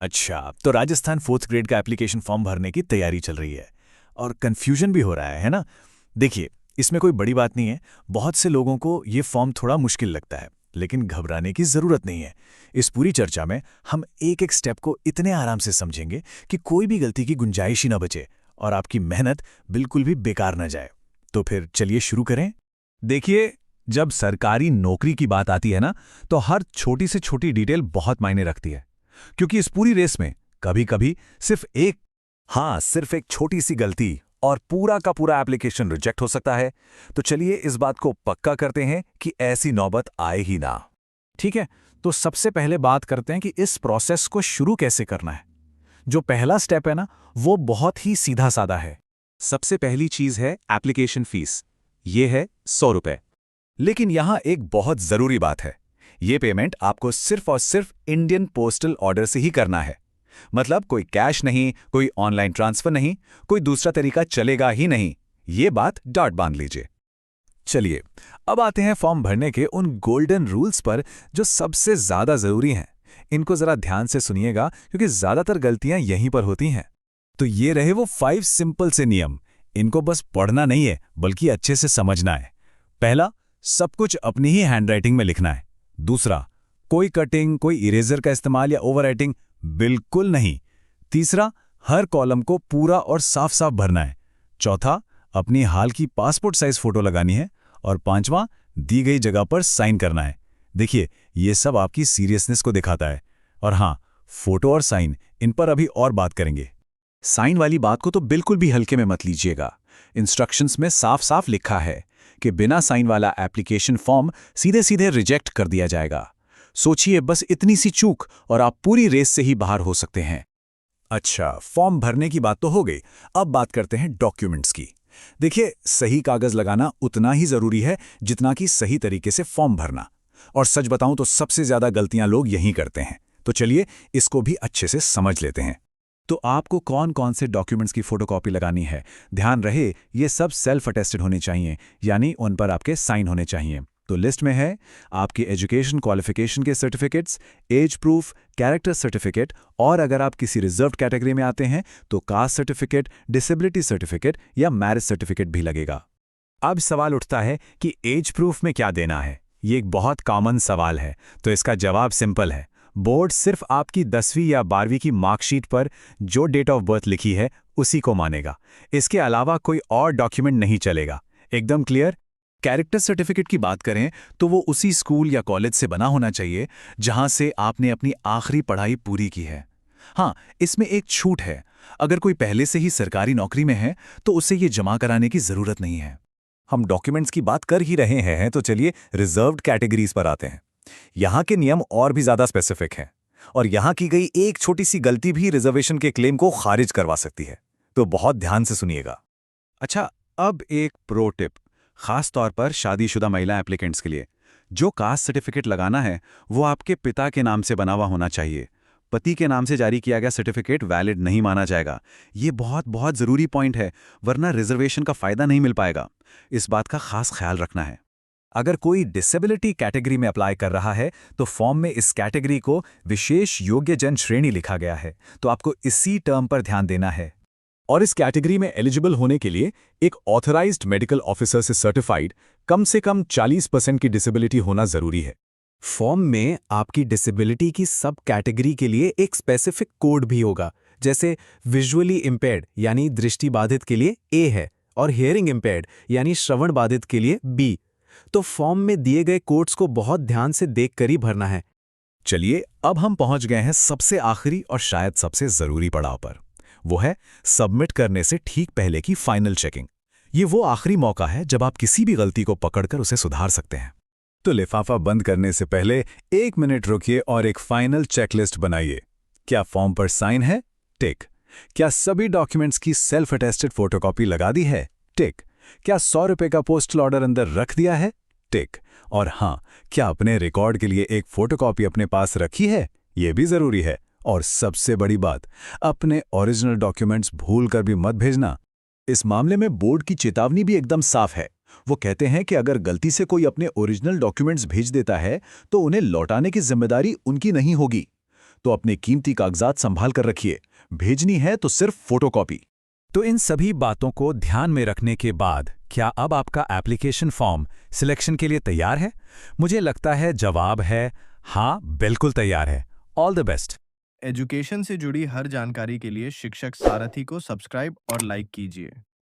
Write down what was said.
अच्छा, तो Rajasthan fourth grade का एप्लीकेशन फॉर्म भरने की तैयारी चल रही है और कंफ्यूजन भी हो रहा है ना? देखिए, इसमें कोई बड़ी बात नहीं है। बहुत से लोगों को ये फॉर्म थोड़ा मुश्किल लगता है, लेकिन घबराने की जरूरत नहीं है। इस पूरी चर्चा में हम एक एक स्टेप को इतने आराम से समझेंगे कि कोई भी गलती की गुंजाइश ही ना बचे और आपकी मेहनत बिल्कुल भी बेकार ना जाए। तो फिर चलिए शुरू करें। देखिए, जब सरकारी नौकरी की बात आती है ना, तो हर छोटी से छोटी डिटेल बहुत मायने रखती है। क्योंकि इस पूरी रेस में कभी कभी सिर्फ एक छोटी सी गलती और पूरा का पूरा एप्लीकेशन रिजेक्ट हो सकता है। तो चलिए इस बात को पक्का करते हैं कि ऐसी नौबत आए ही ना। ठीक है, तो सबसे पहले बात करते हैं कि इस प्रोसेस को शुरू कैसे करना है। जो पहला स्टेप है ना, वो बहुत ही सीधा साधा है। सबसे पहली चीज है एप्लीकेशन फीस। ये है 100 रुपए। लेकिन यहां एक बहुत जरूरी बात है। ये पेमेंट आपको सिर्फ और सिर्फ इंडियन पोस्टल ऑर्डर से ही करना है। मतलब कोई कैश नहीं, कोई ऑनलाइन ट्रांसफर नहीं, कोई दूसरा तरीका चलेगा ही नहीं। ये बात डॉट बांध लीजिए। चलिए, अब आते हैं फॉर्म भरने के उन गोल्डन रूल्स पर जो सबसे ज्यादा जरूरी हैं। इनको जरा ध्यान से सुनिएगा क्योंकि ज्यादातर गलतियां यहीं पर होती हैं। तो ये रहे वो 5 सिंपल से नियम। इनको बस पढ़ना नहीं है, बल्कि अच्छे से समझना है। पहला, सब कुछ अपनी ही हैंडराइटिंग में लिखना है। दूसरा, कोई कटिंग, कोई इरेजर का इस्तेमाल या ओवरराइटिंग बिल्कुल नहीं। तीसरा, हर कॉलम को पूरा और साफ साफ भरना है। चौथा, अपनी हाल की पासपोर्ट साइज फोटो लगानी है। और पांचवां, दी गई जगह पर साइन करना है। देखिए, ये सब आपकी सीरियसनेस को दिखाता है। और हाँ, फोटो और साइन, इन पर अभी और बात करेंगे। साइन वाली बात को तो बिल्कुल भी हल्के में मत लीजिएगा। इंस्ट्रक्शंस में साफ साफ लिखा है कि बिना साइन वाला एप्लीकेशन फॉर्म सीधे सीधे रिजेक्ट कर दिया जाएगा। सोचिए, बस इतनी सी चूक और आप पूरी रेस से ही बाहर हो सकते हैं। अच्छा, फॉर्म भरने की बात तो हो गई। अब बात करते हैं डॉक्यूमेंट्स की। देखिए, सही कागज लगाना उतना ही जरूरी है जितना कि सही तरीके से फॉर्म भरना। और सच बताऊं तो सबसे ज्यादा गलतियां लोग यहीं करते हैं। तो चलिए इसको भी अच्छे से समझ लेते हैं। तो आपको कौन कौन से डॉक्यूमेंट्स की फोटोकॉपी लगानी है? ध्यान रहे, ये सब सेल्फ अटेस्टेड होने चाहिए, यानी उन पर आपके साइन होने चाहिए। तो लिस्ट में है आपकी एजुकेशन क्वालिफिकेशन के certificates, age proof, character certificate, और अगर आप किसी रिजर्व्ड कैटेगरी में आते हैं तो कास्ट सर्टिफिकेट, डिसेबिलिटी सर्टिफिकेट या मैरिज सर्टिफिकेट भी लगेगा। अब सवाल उठता है कि एज प्रूफ में क्या देना है। ये एक बहुत कॉमन सवाल है, तो इसका जवाब सिंपल है। बोर्ड सिर्फ आपकी 10वीं या 12वीं की मार्कशीट पर जो डेट ऑफ बर्थ लिखी है उसी को मानेगा। इसके अलावा कोई और डॉक्यूमेंट नहीं चलेगा। एकदम क्लियर? कैरेक्टर सर्टिफिकेट की बात करें तो वो उसी स्कूल या कॉलेज से बना होना चाहिए जहां से आपने अपनी आखिरी पढ़ाई पूरी की है। हाँ, इसमें एक छूट है। अगर कोई पहले से ही सरकारी नौकरी में है तो उसे ये जमा कराने की जरूरत नहीं है। हम डॉक्यूमेंट्स की बात कर ही रहे हैं, तो चलिए रिजर्व्ड कैटेगरीज पर आते हैं। यहां के नियम और भी ज्यादा स्पेसिफिक हैं और यहां की गई एक छोटी सी गलती भी रिजर्वेशन के क्लेम को खारिज करवा सकती है। तो बहुत ध्यान से सुनिएगा। अच्छा, अब एक प्रो टिप, खास तौर पर शादीशुदा महिला एप्लीकेंट्स के लिए। जो कास्ट सर्टिफिकेट लगाना है वो आपके पिता के नाम से बना हुआ होना चाहिए। पति के नाम से जारी किया गया सर्टिफिकेट वैलिड नहीं माना जाएगा। ये बहुत बहुत जरूरी पॉइंट है, वरना रिजर्वेशन का फायदा नहीं मिल पाएगा। इस बात का खास ख्याल रखना है। अगर कोई डिसेबिलिटी कैटेगरी में अप्लाई कर रहा है तो फॉर्म में इस कैटेगरी को विशेष योग्य जन श्रेणी लिखा गया है, तो आपको इसी टर्म पर ध्यान देना है। और इस कैटेगरी में एलिजिबल होने के लिए एक ऑथराइज्ड मेडिकल ऑफिसर से सर्टिफाइड कम से कम 40% की डिसेबिलिटी होना जरूरी है। फॉर्म में आपकी डिसेबिलिटी की सब कैटेगरी के लिए एक स्पेसिफिक कोड भी होगा। जैसे विजुअली इम्पेयर्ड यानी दृष्टि बाधित के लिए ए है और हियरिंग इम्पेयर्ड यानी श्रवण बाधित के लिए बी। तो फॉर्म में दिए गए कोड्स को बहुत ध्यान से देखकर ही भरना है। चलिए, अब हम पहुंच गए हैं सबसे आखिरी और शायद सबसे जरूरी पड़ाव पर। वो है सबमिट करने से ठीक पहले की फाइनल चेकिंग। ये वो आखिरी मौका है जब आप किसी भी गलती को पकड़कर उसे सुधार सकते हैं। तो लिफाफा बंद करने से पहले 1 मिनट रुकिए और एक फाइनल चेकलिस्ट बनाइए। क्या फॉर्म पर साइन है? टिक। क्या सभी डॉक्यूमेंट्स की सेल्फ अटेस्टेड फोटोकॉपी लगा दी है? टिक। क्या 100 रुपए का पोस्टल ऑर्डर अंदर रख दिया है? टिक। और हाँ, क्या अपने रिकॉर्ड के लिए एक फोटोकॉपी अपने पास रखी है? यह भी जरूरी है। और सबसे बड़ी बात, अपने ओरिजिनल डॉक्यूमेंट्स भूलकर भी मत भेजना। इस मामले में बोर्ड की चेतावनी भी एकदम साफ है। वो कहते हैं कि अगर गलती से कोई अपने ओरिजिनल डॉक्यूमेंट्स भेज देता है तो उन्हें लौटाने की जिम्मेदारी उनकी नहीं होगी। तो अपने कीमती कागजात संभाल कर रखिए। भेजनी है तो सिर्फ फोटोकॉपी। तो इन सभी बातों को ध्यान में रखने के बाद क्या अब आपका एप्लीकेशन फॉर्म सिलेक्शन के लिए तैयार है? मुझे लगता है जवाब है हाँ, बिल्कुल तैयार है। All the best. एजुकेशन से जुड़ी हर जानकारी के लिए शिक्षक सारथी को सब्सक्राइब और लाइक कीजिए।